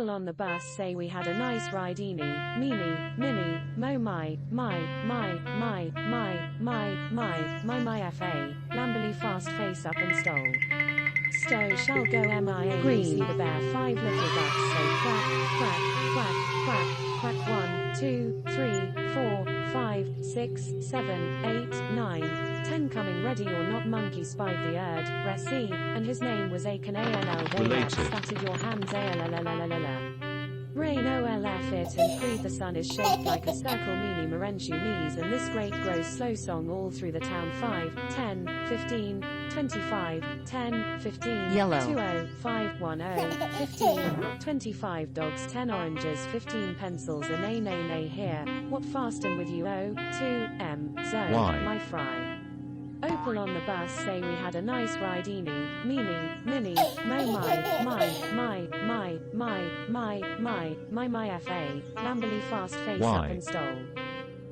Opal on the bus say we had a nice ride. Eeney, Meeney, Minnie, Moe, my fa, Lamberley fast face up and stole. Stow shall go MIA. Green. See the bear. 5 little ducks say quack, quack, quack, quack, quack. 1, 2, 3, 4, 5, 6, 7, 8, 9, 10 coming ready or not. Monkey spied the erd, Resi, and his name was A.N.T. They statted your hands Rain OLF it and breathe. The sun is shaped like a circle. Meeny Merenchu mees and this great grows slow song all through the town. 5, 10, 15, 25, 10, 15, yellow 20, 5, 10, 15, 25 dogs, 10 oranges, 15 pencils, a nay here. What fastin' with you? 2, M, Zo, my fry. Opal on the bus say we had a nice ride. Eeney, Meeney, Minnie, Moe, my fa, Lamberley fast face up and stole.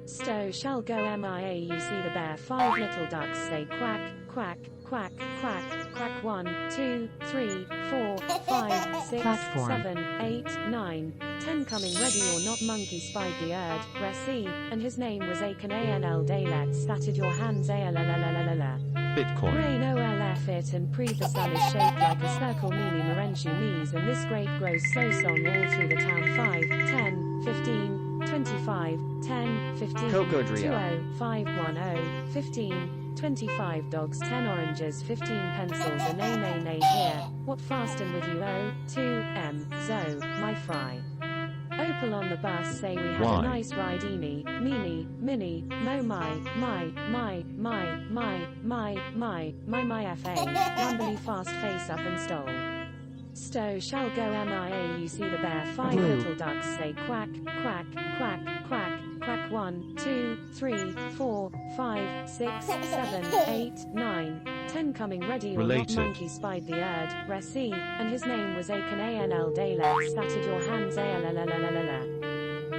Stow shall go MIA. You see the bear. 5 little ducks say quack, quack, quack, quack, quack. 1, 2, 3, 4, 5, 6, Platform. 7, 8, 9, 10 coming ready or not. Monkey spied the erd, Resi, and his name was A.N.T. Daylet statted your hands Bitcoin. Rain OLF it and breathe. The sun is shaped like a circle. Meeny Merenchu mees and this great grows slow song all through the town. 5, 10, 15, 25, 10, 15, 20, 5, 10, 15, 25 dogs, 10 oranges, 15 pencils, a nay here. What fastin' with you? 2, M, Zo, my fry. Opal on the bus say we had a nice ride. Eeney, Meeney, Minnie, Moe, my fa, Lamberley fast face up and stole. Stow shall go MIA. You see the bear. 5 little ducks say quack, quack, quack, quack, quack. 1, 2, 3, 4, 5, 6, 7, 8, 9, 10 coming ready or not. Monkey spied the erd, Resi, and his name was A.N.T. Daylet statted your hands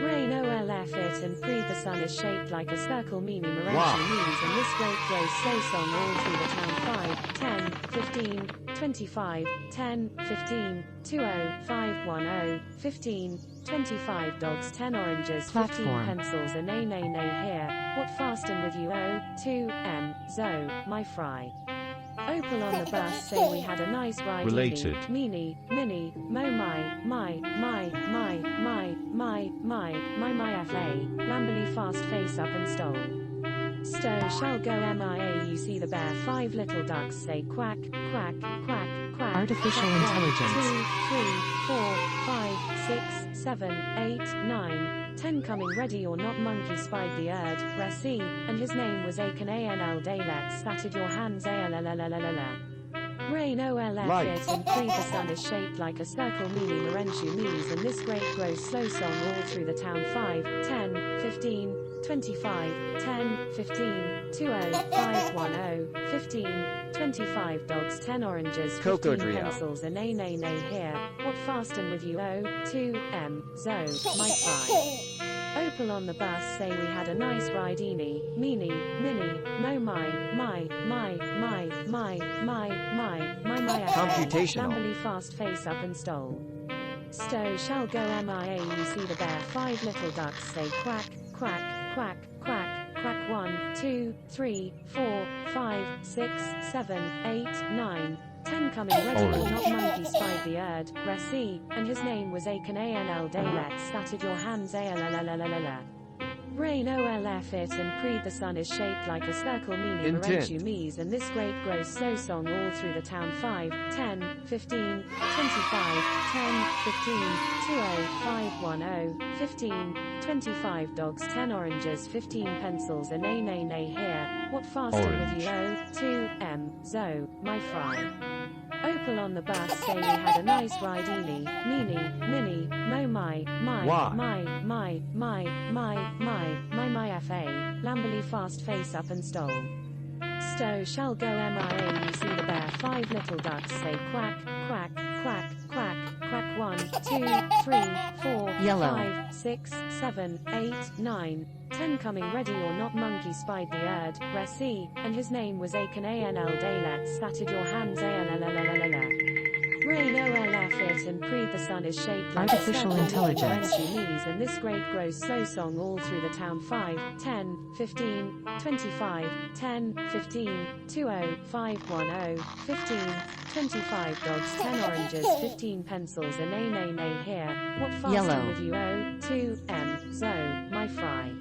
Rain OLF it and breathe. The sun is shaped like a circle. Meeny Merenchu mees and this great grows slow song all through the town. 5, 10, 15, 25, 10, 15, 20, 5, 10, 15, 25 dogs, 10 oranges, 15 pencils, a nay here. What fastin' with you? 2, M, Zo, my fry. Opal on the bus say we had a nice ride. Related. Meeny, Minnie, Moe, my fa, Lamberley fast face up and stole. Stow shall go MIA. You see the bear. 5 little ducks say quack, quack, quack, quack. Artificial quack. 1, intelligence. 2, 3, 4, 5, 6, 7, 8, 9, 10 coming ready or not. Monkey spied the erd, Resi, and his name was A.N.T. Daylet statted your hands Rain OLF it and breathe. The sun is shaped like a circle. Meeny Merenchu mees and this great grows slow song all through the town. 5, 10, 15, 25, 10, 15, 20, 5, 10, 15, 25 dogs, 10 oranges, 15 pencils, a nay here. What fastin' with you? 2, M, Zo, my fry. Opal on the bus say we had a nice ride. Eeney, Meeney, Minnie, Moe, my Computational. Lamberley fast face up and stole. Stow shall go MIA. You see the bear. 5 little ducks say quack, quack, quack, quack, quack. 1, 2, 3, 4, 5, 6, 7, 8, 9, 10 coming ready or not. Monkey spied the erd, Resi, and his name was A.N.T. Daylet statted your hands Rain OLF it and breathe. The sun is shaped like a circle. Meeny Merenchu mees and this great grows slow song all through the town. 5, 10, 15, 25, 10, 15, 20, 5, 10, 15, 25 dogs, 10 oranges, 15 pencils, a nay here. What fastin' with you? 2, M, Zo, my fry. Opal on the bus say we had a nice ride. Eeney, Meeney, Minnie, Moe, my fa, Lamberley fast face up and stole. Stow shall go MIA. You see the bear. 5 little ducks say quack, quack, quack, quack, quack. 1, 2, 3, 4, yellow 5, 6, 7, 8, 9, 10 coming ready or not. Monkey spied the erd, Resi, and his name was A.N.T. Daylet statted your hands Rain OLF it and breathe, the sun is shaped like Artificial a intelligence. knees, and this great grows so song all through the town. 5, 10, 15, 25, 10, 15, 20, 5, 10, 15, 25 dogs, 10 oranges, 15 pencils, and A here. What fasting Yellow. with you? O, 2, M, Zo, my fry.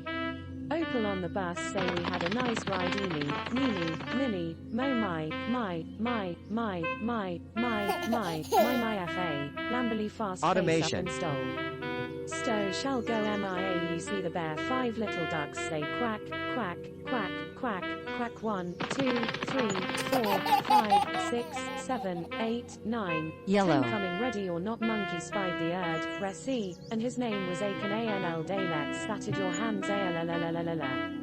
Opal on the bus say we had a nice ride. Eeney, Meeney, Minnie, Moe, my FA, Lamberley fast Automation. face up and stole. Stowe shall go MIA, you see the bear, 5 little ducks say quack, quack, quack, quack, quack, 1, 2, 3, 4, 5, 6, 7, 8, 9, Yellow. 10 coming ready or not, monkey spied the erd, Resi, and his name was Acon ANL Daylet, statted your hands ALLLLLLL.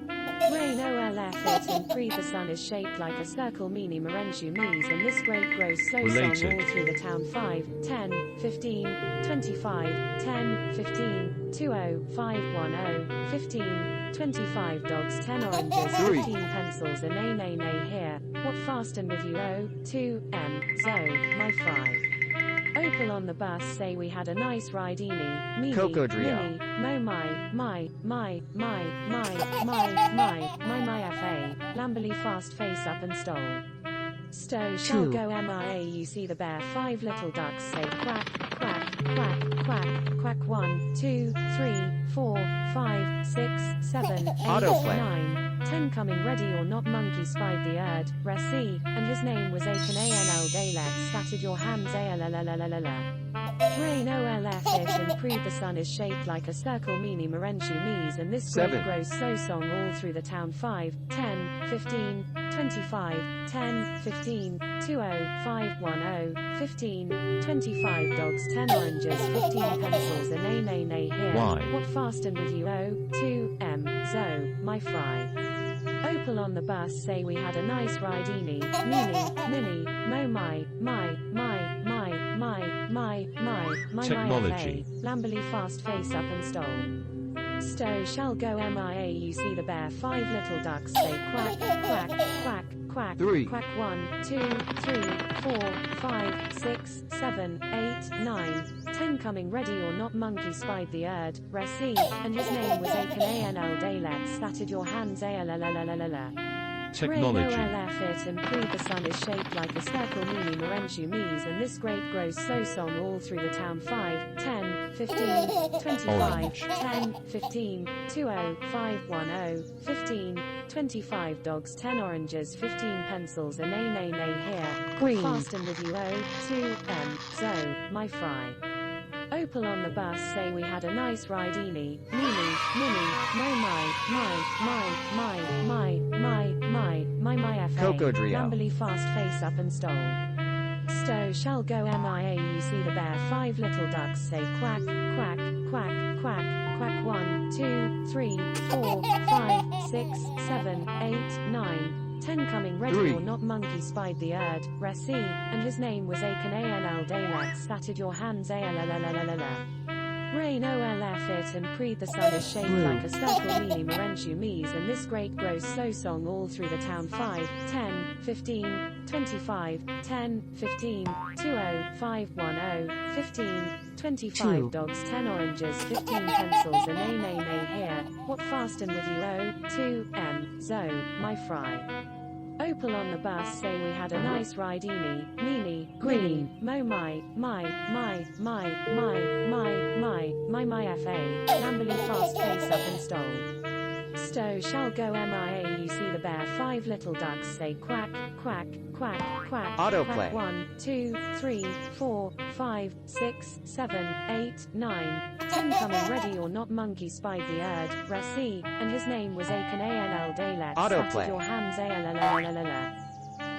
Rain OLF it and breathe, the sun is shaped like a circle, Meeny Merenchu Mees, and this great grows so song Related. all through the town. 5, 10, 15, 25, 10, 15, 20, 5, 10, 15, 25 dogs, 10 oranges, 3. 15 pencils, and A here. What fastin' with you? O, 2, M, Zo, my fry. Opal on the bus say we had a nice ride. Eeney, Meeney, Cocodrio. Minnie, Moe, my FA, Lamberley fast face up and stole. Stowe shall 2. go MIA, you see the bear, 5 little ducks say quack, quack, quack, quack, quack, 1, 2, 3, 4, 5, 6, 7, 8, Autoplay. 9, 10 coming ready or not, monkey spied the erd, Resi, and his name was Acon ANL Daylet, statted your hands ALLLLLL. Rain OLF it and breathe, the sun is shaped like a circle, Meeny Merenchu Mees, and this great 7. grows so song all through the town. 5, 10, 15, 25, 10, 15, 20, 5, 10, 15, 25 dogs, 10 oranges, 15 pencils, and A here. Why? What fastin' with you? O, 2, M, Zo, my fry. Opal on the bus say we had a nice ride. Eeney, Meeny, Minnie, Moe, Technology. FA, Lamberley fast face up and stole. Stowe shall go MIA, you see the bear, 5 little ducks say quack, quack, quack, quack, 3. quack, 1, 2, 3, 4, 5, 6, 7, 8, 9, 10 coming ready or not, monkey spied the erd, Resi, and his name was Acon ANL Daylet, statted your hands ALLLLLL. Technology. Rain OLF it and breathe, the sun is shaped like a circle, Meeny Merenchu Mees, and this great grows so song all through the town. 5, 10, 15, 25, Orange. 10, 15, 20, 5, 10, 15, 25 dogs, 10 oranges, 15 pencils, and A here. Green. Fastin' with you? O, 2, M, Zo, my fry. Opal on the bus say we had a nice ride. Eeney, Meeny, Minnie, Moe, my FA, Cocodrio. Lamberley fast face up and stole. Stowe shall go MIA, you see the bear, 5 little ducks say quack, quack, quack, quack, quack, 1, 2, 3, 4, 5, 6, 7, 8, 9, 10 coming ready 3. or not, monkey spied the erd, Resi, and his name was Acon ANL Daylet, statted your hands ALLLLLL. Rain OLF it and breathe, the sun is shaped Blue. like a circle, Meeny Merenchu Mees, and this great grows so song all through the town. 5, 10, 15, 25, 10, 15, 20, 5, 10, 15, 25 2. dogs, 10 oranges, 15 pencils, and A here. What fastin' with you? O, 2, M, Zo, my fry. Opal on the bus say we had a nice ride. Eeney, Meeny, Green. Moe, my FA, Lamberley fast face up and stole. Stowe shall go MIA, you see the bear, 5 little ducks say quack, quack, quack, quack, Autoplay. quack, 1, 2, 3, 4, 5, 6, 7, 8, 9, 10 coming ready or not, monkey spied the erd, Resi, and his name was Acon ANL Daylet, Autoplay. statted your hands ALLLLLL.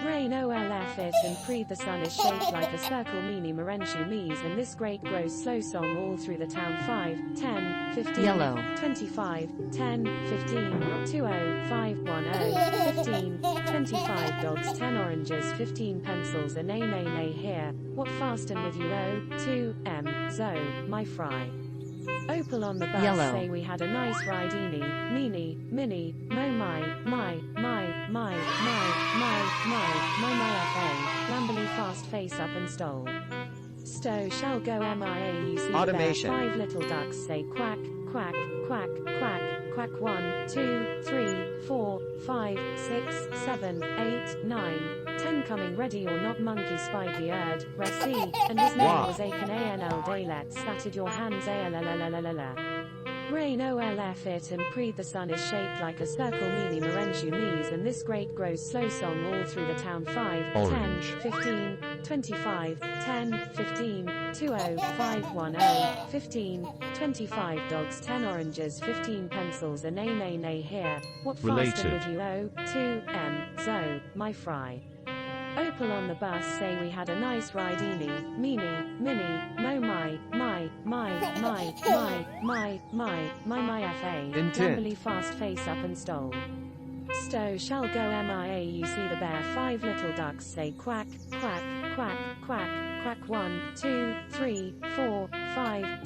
Rain OLF it and breathe, the sun is shaped like a circle, Meeny Merenchu Mees, and this great grows so song all through the town. 5, 10, 15, Yellow. 25, 10, 15, 20, 5, 10, 15, 25 dogs, 10 oranges, 15 pencils, and A here. What fastin' with you? O, 2, M, Zo, my fry. Opal on the bus Yellow. say we had a nice ride. Eeney, Meeny, Minnie, Moe, my FA, Lamberley fast face up and stole. Stow shall go MIA. You see Automation. there 5 little ducks say quack, quack, quack, quack, quack. 1, 2, 3, 4, 5, 6, 7, 8, 9, 10 coming ready or not. Monkey spied the erd, resi, and his name Wow. was Acon ANL Daylet. Statted your hands ALLLLLL. Rain OLF it and pre. The sun is shaped like a circle. Meeny Merenchu Mees and this great grows slow song all through the town. 5, Orange. 10, 15, 25, 10, 15, 20, 5, 10, 15, 25 dogs, 10 oranges, 15 pencils, a nay here. What faster Related. with you? O, 2, M, Zo, my fry. Opal on the bus say we had a nice ride. Eeney, Meeney, Minnie, Moe, my FA. Intent. Grumbly fast face up and stole. Stow shall go MIA. You see the bear 5 little ducks say quack, quack, quack, quack, quack. 1, 2, 3, 4, 5,